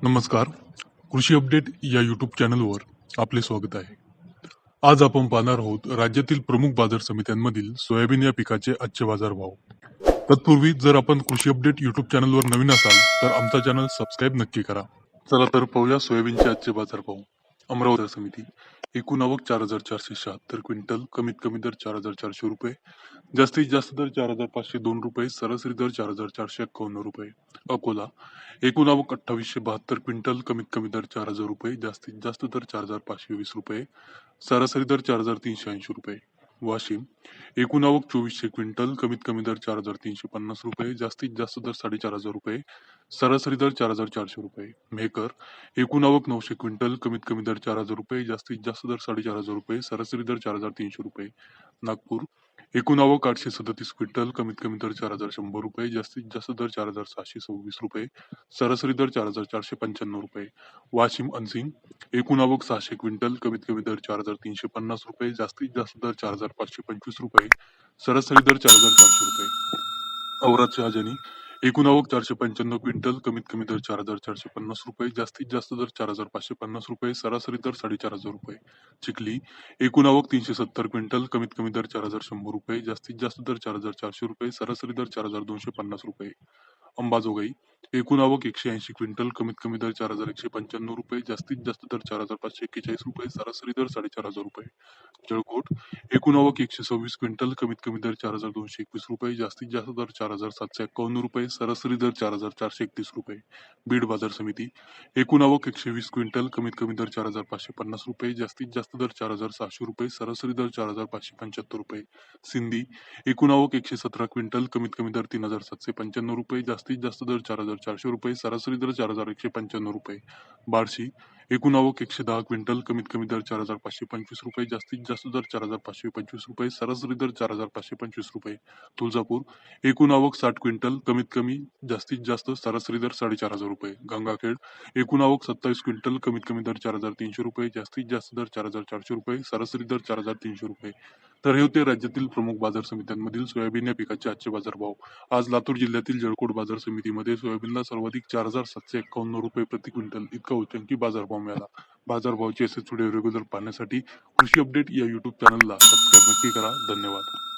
नमस्कार. कृषी अपडेट या यूट्यूब चॅनलवर आपले स्वागत आहे. आज आपण पाहणार आहोत राज्यातील प्रमुख बाजार समित्यांमधील सोयाबीन या पिकाचे आजचे बाजारभाव. तत्पूर्वी जर आपण कृषी अपडेट यूट्यूब चॅनलवर नवीन असाल तर आमचा चॅनल सबस्क्राईब नक्की करा. चला तर पाहूया सोयाबीनचे आजचे बाजारभाव. अमरावती समिती एकूण आवक 4,476 क्विंटल, कमीत कमी दर 4,400 रुपये, जास्तीत जास्त दर 4,502 रुपये, सरासरी दर 4,451 रुपये. अकोला एकूण आवक 2,872 क्विंटल, कमीत कमी दर 4,000 रुपये, जास्तीत जास्त दर 4,520 रुपये, सरासरी दर 4,380 रुपये. वाशिम एकूण आवक 2,400 क्विंटल, कमीत कमी दर 4,350 रुपये, जास्तीत जास्त दर 4,500 रुपये, सरासरी दर 4,400 रुपये. मेहकर एकूण आवक 900 क्विंटल, कमीत कमी दर 4,000 रुपये, जास्तीत जास्त दर 4,500 रुपये, सरासरी दर 4,300 रुपये. नागपूर एकूण आवक 837 क्विंटल, कमीत कमी दर 4,100 रुपये, जास्तीत जास्त दर 4,726 रुपये, सरासरी दर 4,495 रुपये. वाशिम अनसिंग एकूण आवक 600 क्विंटल, कमीत कमी दर 4,350 रुपये, जास्तीत जास्त दर 4,525 रुपये, सरासरी दर 4,400 रुपये. औराद शहाजनी एकूण आवक 495 क्विंटल, कमीत कमी दर 4,450 रुपये, जास्तीत जास्त दर 4,550 रुपये, सरासरी दर 4,500 रुपये. चिखली एकूण आवक 370 क्विंटल, कमीत कमी दर 4,100 रुपये, जास्तीत जास्त दर 4,400 रुपये, सरासरी दर 4,250 रुपये. अंबाजोगाई एकूण आवक 180 क्विंटल, कमीत कमी दर 4,195 रुपये, जास्तीत जास्त दर 4,541 रुपये, सरासरी दर 4,500 रुपये. जळकोट एकूण आवक 126 क्विंटल, कमीत कमी दर 4,221 रुपये, जास्तीत जास्त दर 4,751 रुपये, सरासरी दर 4,431 रुपये. बीड बाजार समिती एकूण आवक 120 क्विंटल, कमीत कमी दर 4,550 रुपये, जास्तीत जास्त दर 4,600 रुपये, सरासरी दर 4,575 रुपये. सिंधी एकूण आवक 117 क्विंटल, कमीत कमी दर 3,795 रुपये, जास्तीत जास्त दर 4,400 रुपये, सरासरी दर 4,195 रुपये. बार्शी एकूण आवक 110 क्विंटल, कमीत कमी दर 4,525 रुपये, जास्तीत जास्त दर 4,525 रुपये, सरासरी दर 4,525 रुपये. तुळजापूर एकूण आवक 60 क्विंटल, कमीत कमी जास्तीत जास्त सरासरी दर 4,500 रुपये. गंगाखेड एकूण आवक 27 क्विंटल, कमीत कमी दर 4,300 रुपये, जास्तीत जास्त दर 4,400 रुपये, सरासरी दर 4,300 रुपये. तर हे होते राज्यातील प्रमुख बाजार समित्यांमधील सोयाबीन या पिकाचे आजचे बाजारभाव. आज लातूर जिल्ह्यातील जळकोट बाजार समितीमध्ये सोयाबीनला सर्वाधिक 4,751 रुपये प्रति क्विंटल इतका उच्चांकी बाजारभाव मिळाला. बाजारभावाचे असेच व्हिडिओ रेग्युलर पाहण्यासाठी कृषी अपडेट या युट्यूब चॅनलला सबस्क्राईब नक्की करा. धन्यवाद.